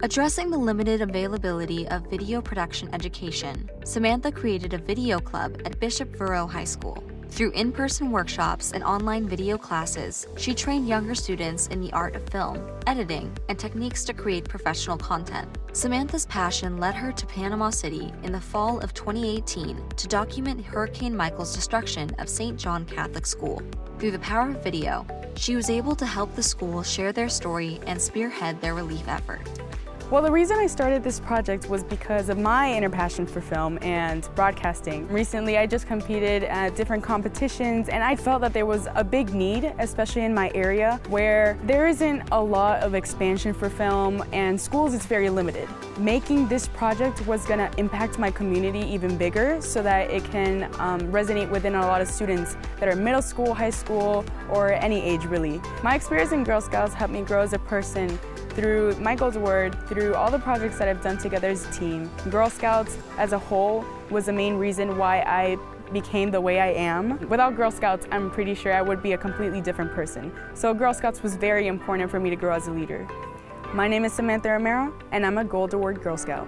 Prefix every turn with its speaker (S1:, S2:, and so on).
S1: Addressing the limited availability of video production education, Samantha created a video club at Bishop Verot High School. Through in-person workshops and online video classes, she trained younger students in the art of film, editing, and techniques to create professional content. Samantha's passion led her to Panama City in the fall of 2018 to document Hurricane Michael's destruction of St. John Catholic School. Through the power of video, she was able to help the school share their story and spearhead their relief effort.
S2: Well, the reason I started this project was because of my inner passion for film and broadcasting. Recently, I just competed at different competitions, and I felt that there was a big need, especially in my area, where there isn't a lot of expansion for film, and schools is very limited. Making this project was going to impact my community even bigger so that it can resonate within a lot of students that are middle school, high school, or any age really. My experience in Girl Scouts helped me grow as a person through Michael's word, through all the projects that I've done together as a team. Girl Scouts as a whole was the main reason why I became the way I am. Without Girl Scouts, I'm pretty sure I would be a completely different person. So Girl Scouts was very important for me to grow as a leader. My name is Samantha Romero, and I'm a Gold Award Girl Scout.